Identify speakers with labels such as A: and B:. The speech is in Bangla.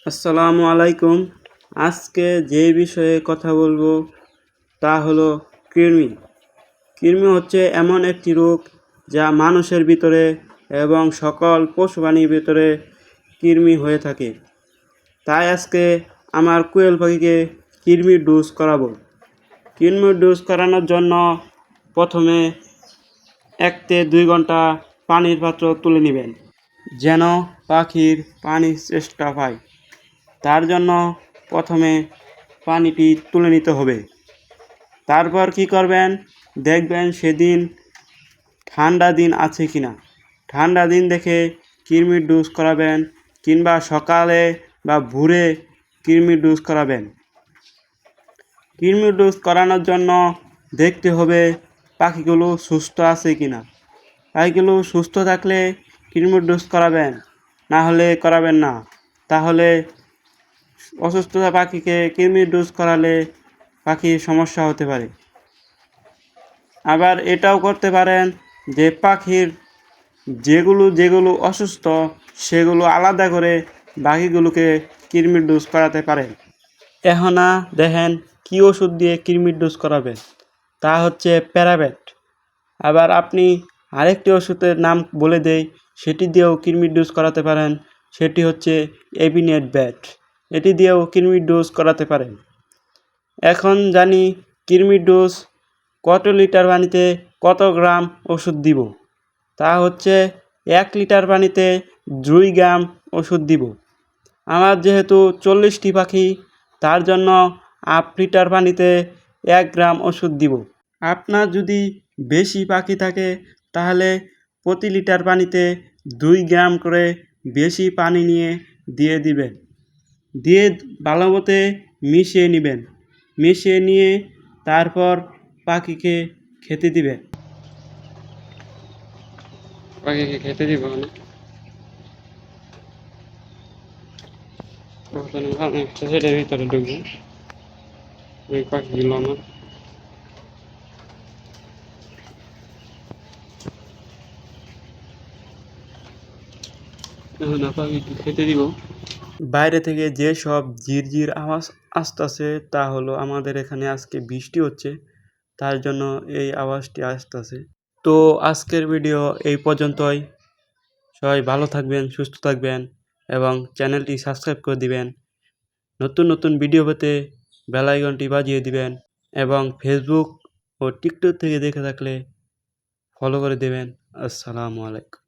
A: আসসালামু আলাইকুম। আজকে যে বিষয়ে কথা বলবো তা হলো কৃমি। কৃমি হচ্ছে এমন একটি রোগ যা মানুষের ভিতরে এবং সকল পশু প্রাণীর ভিতরে কৃমি হয়ে থাকে। তাই আজকে আমার কোয়েল পাখিকে কৃমির ডোজ করাবো। কৃমির ডোজ করানোর জন্য প্রথমে 1 থেকে 2 ঘন্টা পানির পাত্র তুলে নেবেন, যেন পাখির পানির চেষ্টা পায়। তার জন্য প্রথমে পানিটি তুলে নিতে হবে। তারপর কি করবেন, দেখবেন সেদিন ঠান্ডা দিন আছে কিনা। ঠান্ডা দিন দেখে কৃমির ডোজ করাবেন, কিংবা সকালে বা ভোরে কৃমির ডোজ করাবেন। কৃমির ডোজ করানোর জন্য দেখতে হবে পাখিগুলো সুস্থ আছে কিনা। পাখিগুলো সুস্থ থাকলে কৃমির ডোজ করাবেন, না হলে করাবেন না। তাহলে অসুস্থতা পাখিকে কৃমির ডোজ করালে পাখির সমস্যা হতে পারে। আবার এটাও করতে পারেন যে পাখির যেগুলো অসুস্থ সেগুলো আলাদা করে বাকিগুলোকে কৃমির ডোজ করাতে পারেন। এখন দেখেন কী ওষুধ দিয়ে কৃমির ডোজ করাবেন, তা হচ্ছে প্যারাবেট। আবার আপনি আরেকটি ওষুধের নাম বলে দেই, সেটি দিয়েও কৃমির ডোজ করাতে পারেন। সেটি হচ্ছে এভিনেট ব্যাট। এটি দিয়েও কৃমির ডোজ করাতে পারেন। এখন জানি কৃমির ডোজ কত লিটার পানিতে কত গ্রাম ওষুধ দিব। তা হচ্ছে 1 লিটার পানিতে 2 গ্রাম ওষুধ দিব। আমার যেহেতু 40টি পাখি, তার জন্য 1/2 লিটার পানিতে 1 গ্রাম ওষুধ দিব। আপনার যদি বেশি পাখি থাকে তাহলে প্রতি লিটার পানিতে 2 গ্রাম করে বেশি পানি নিয়ে দিয়ে দিবেন। দিয়ে ভালো মতো মিশিয়ে নেবেন। মিশিয়ে নিয়ে তারপর পাখিকে খেতে দিবেন।
B: পাখিকে খেতে দিব না, সেটার ভিতরে ঢুকবে ওই পাখিগুলো আমার। এখন পাখিকে খেতে দিব।
A: বাইরে থেকে যে সব ঝিরঝির আওয়াজ আসতেছে তা হলো আমাদের এখানে আজকে বৃষ্টি হচ্ছে, তার জন্য এই আওয়াজটি আসতেছে। তো আজকের ভিডিও এই পর্যন্তই। সবাই ভালো থাকবেন, সুস্থ থাকবেন এবং চ্যানেলটি সাবস্ক্রাইব করে দিবেন। নতুন নতুন ভিডিও পেতে বেল আইকনটি বাজিয়ে দিবেন এবং ফেসবুক ও টিকটক থেকে দেখে থাকলে ফলো করে দেবেন। আসসালামু আলাইকুম।